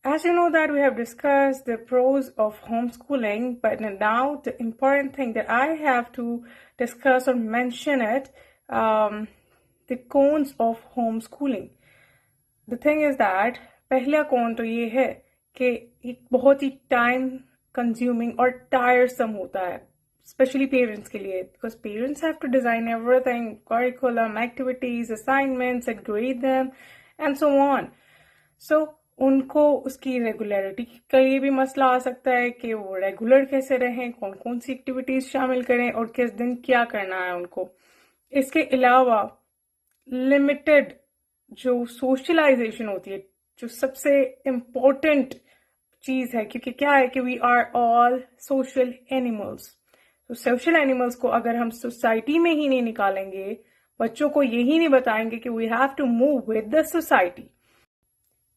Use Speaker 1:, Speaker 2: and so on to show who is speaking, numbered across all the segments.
Speaker 1: As you know that we have discussed the pros of homeschooling, but now the important thing that I have to discuss or mention it, the cons of homeschooling. The thing is that पहला कौन तो ये है कि एक बहुत ही time consuming और टायरसम होता है, स्पेशली पेरेंट्स के लिए, because parents have to design everything, curriculum, activities, assignments and grade them and so on. So उनको उसकी रेगुलरिटी का ये भी मसला आ सकता है कि वो रेगुलर कैसे रहें, कौन कौन सी एक्टिविटीज शामिल करें और किस दिन क्या करना है उनको. इसके अलावा लिमिटेड जो सोशलाइजेशन होती है, जो सबसे इम्पोर्टेंट चीज है, क्योंकि क्या है कि we are all social animals. तो सोशल एनिमल्स को अगर हम सोसाइटी में ही नहीं निकालेंगे, बच्चों को यही नहीं बताएंगे कि we have to move with the society,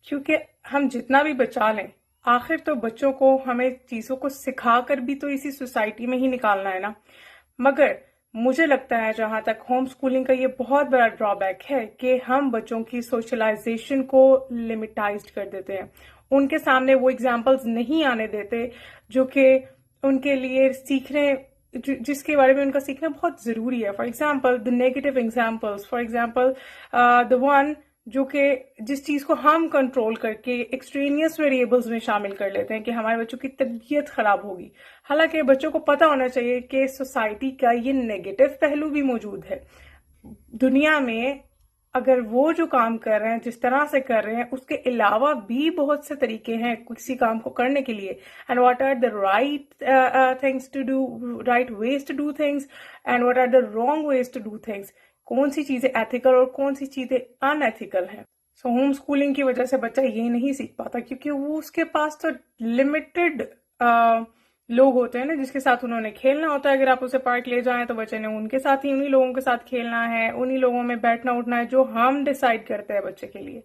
Speaker 1: क्योंकि हम जितना भी बचा लें, आखिर तो बच्चों को हमें चीजों को सिखाकर भी तो इसी सोसाइटी में ही निकालना है ना. मगर मुझे लगता है जहां तक होम स्कूलिंग का ये बहुत बड़ा ड्रॉबैक है कि हम बच्चों की सोशलाइजेशन को लिमिटाइज्ड कर देते हैं. उनके सामने वो एग्जाम्पल्स नहीं आने देते जो कि उनके लिए सीखने, जिसके बारे में उनका सीखना बहुत जरूरी है. For example the negative examples, for example the one जो कि जिस चीज को हम कंट्रोल करके एक्सट्रेनियस वेरिएबल्स में शामिल कर लेते हैं कि हमारे बच्चों की तबीयत खराब होगी. हालांकि बच्चों को पता होना चाहिए कि सोसाइटी का ये नेगेटिव पहलू भी मौजूद है. दुनिया में अगर वो जो काम कर रहे हैं, जिस तरह से कर रहे हैं, उसके अलावा भी बहुत से तरीके हैं किसी काम को करने के लिए. And what are the right things to do, right ways to do things, and what are the wrong ways to do things. कौन सी चीजें एथिकल और कौन सी चीजें अनएथिकल हैं. सो होम स्कूलिंग की वजह से बच्चा ये नहीं सीख पाता, क्योंकि वो उसके पास तो लिमिटेड लोग होते हैं ना जिसके साथ उन्होंने खेलना होता है. अगर आप उसे पार्क ले जाएं तो बच्चे ने उनके साथ ही, उन्हीं लोगों के साथ खेलना है, उन्हीं लोगों में बैठना उठना है जो हम डिसाइड करते हैं बच्चे के लिए.